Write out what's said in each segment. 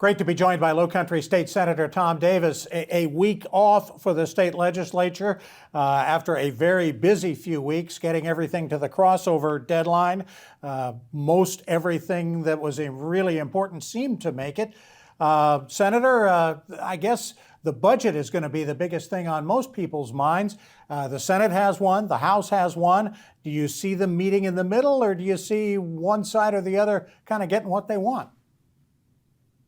Great to be joined by Lowcountry State Senator Tom Davis. A week off for the state legislature after a very busy few weeks getting everything to the crossover deadline. Most everything that was really important seemed to make it. Senator, I guess the budget is going to be the biggest thing on most people's minds. The Senate has one, the House has one. Do you see them meeting in the middle, or do you see one side or the other kind of getting what they want?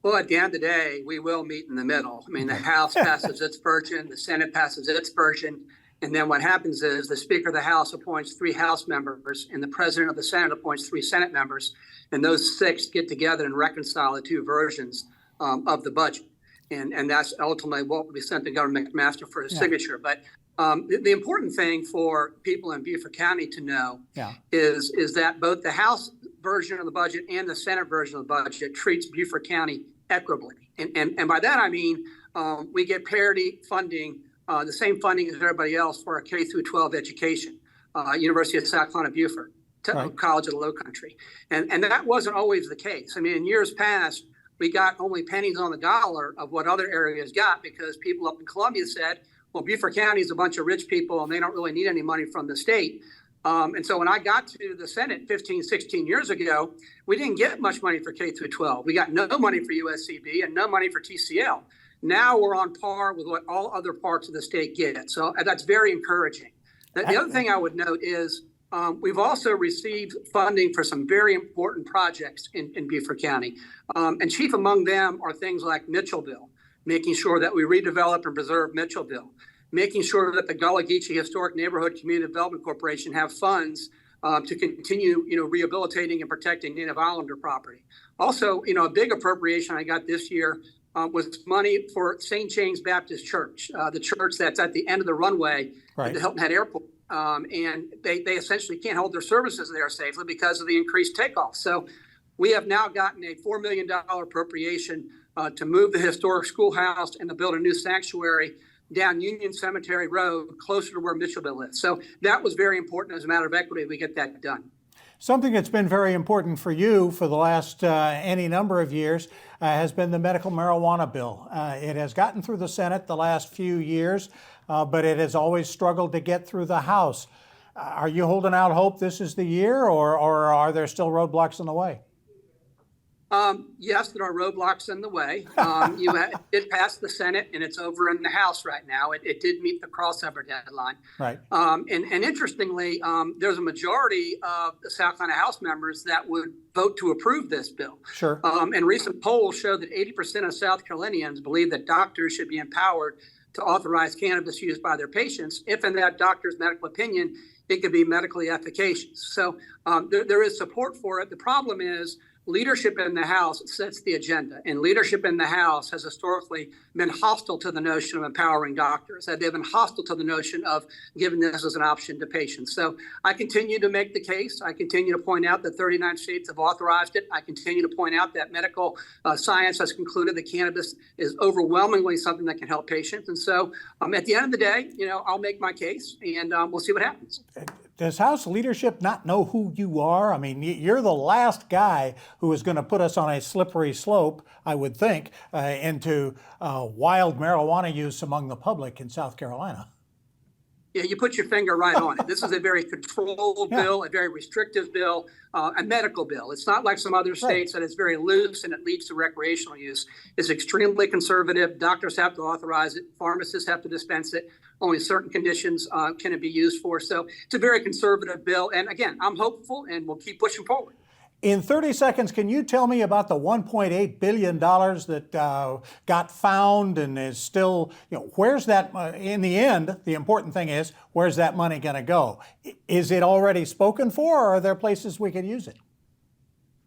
Well, at the end of the day, we will meet in the middle. I mean, the House passes its version, the Senate passes its version, and then what happens is the Speaker of the House appoints 3 House members, and the President of the Senate appoints 3 Senate members, and those 6 get together and reconcile the 2 versions of the budget. And that's ultimately what will be sent to Governor McMaster for his signature. But the important thing for people in Beaufort County to know is that both the House version of the budget and the Senate version of the budget treats Beaufort County equitably. And by that, I mean, we get parity funding, the same funding as everybody else for our K through 12 education, University of South Carolina, Beaufort, College of the Lowcountry. And that wasn't always the case. I mean, in years past, we got only pennies on the dollar of what other areas got because people up in Columbia said, well, Beaufort County is a bunch of rich people and they don't really need any money from the state. And so when I got to the Senate 15, 16 years ago, we didn't get much money for K through 12. We got no money for USCB and no money for TCL. Now we're on par with what all other parts of the state get. So that's very encouraging. The other thing I would note is we've also received funding for some very important projects in Beaufort County. And chief among them are things like Mitchelville, making sure that we redevelop and preserve Mitchelville, making sure that the Gullah Geechee Historic Neighborhood Community Development Corporation have funds to continue, rehabilitating and protecting Native Islander property. Also, a big appropriation I got this year was money for St. James Baptist Church, the church that's at the end of the runway at the Hilton Head Airport. And they essentially can't hold their services there safely because of the increased takeoff. So we have now gotten a $4 million appropriation to move the historic schoolhouse and to build a new sanctuary down Union Cemetery Road, closer to where Mitchelville is. So that was very important as a matter of equity. We get that done. Something that's been very important for you for the last any number of years has been the medical marijuana bill. It has gotten through the Senate the last few years, but it has always struggled to get through the House. Are you holding out hope this is the year, or are there still roadblocks in the way? Yes, there are roadblocks in the way. It passed the Senate and it's over in the House right now. It did meet the crossover deadline. Right. And interestingly, there's a majority of the South Carolina House members that would vote to approve this bill. Sure. And recent polls show that 80% of South Carolinians believe that doctors should be empowered to authorize cannabis use by their patients if, in that doctor's medical opinion, it could be medically efficacious. So there is support for it. The problem is, leadership in the House sets the agenda, and leadership in the House has historically been hostile to the notion of empowering doctors. They've been hostile to the notion of giving this as an option to patients. So I continue to make the case. I continue to point out that 39 states have authorized it. I continue to point out that medical science has concluded that cannabis is overwhelmingly something that can help patients. And so at the end of the day, I'll make my case, and we'll see what happens. Does House leadership not know who you are? I mean, you're the last guy who is going to put us on a slippery slope, I would think, into wild marijuana use among the public in South Carolina. Yeah, you put your finger right on it. This is a very controlled bill, a very restrictive bill, a medical bill. It's not like some other states that is very loose and it leads to recreational use. It's extremely conservative. Doctors have to authorize it. Pharmacists have to dispense it. Only certain conditions can it be used for. So it's a very conservative bill. And again, I'm hopeful and we'll keep pushing forward. In 30 seconds, can you tell me about the $1.8 billion that got found and is still, where's that, in the end, the important thing is, where's that money going to go? Is it already spoken for, or are there places we could use it?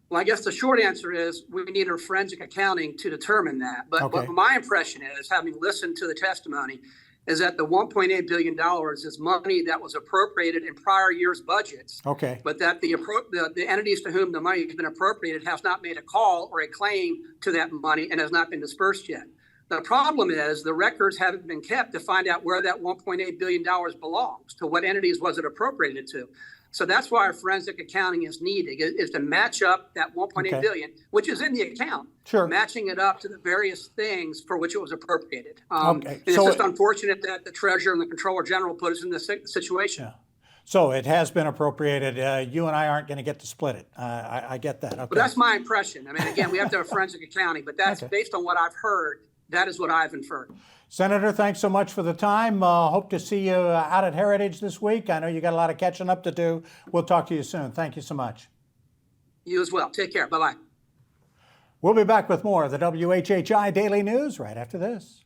Well, I guess the short answer is we need a forensic accounting to determine that. But what my impression is, having listened to the testimony, is that the $1.8 billion is money that was appropriated in prior years' budgets, but that the entities to whom the money has been appropriated has not made a call or a claim to that money and has not been dispersed yet. The problem is the records haven't been kept to find out where that $1.8 billion belongs, to what entities was it appropriated to. So that's why forensic accounting is needed, is to match up that 1.8 Okay. billion, which is in the account, Sure. matching it up to the various things for which it was appropriated. Okay. And it's So just unfortunate that the treasurer and the controller general put us in this situation. Yeah. So it has been appropriated. You and I aren't going to get to split it. I get that. Okay. But that's my impression. I mean, again, we have to have forensic accounting, but that's Okay. based on what I've heard. That is what I've inferred. Senator, thanks so much for the time. Hope to see you out at Heritage this week. I know you got a lot of catching up to do. We'll talk to you soon. Thank you so much. You as well. Take care. Bye-bye. We'll be back with more of the WHHI Daily News right after this.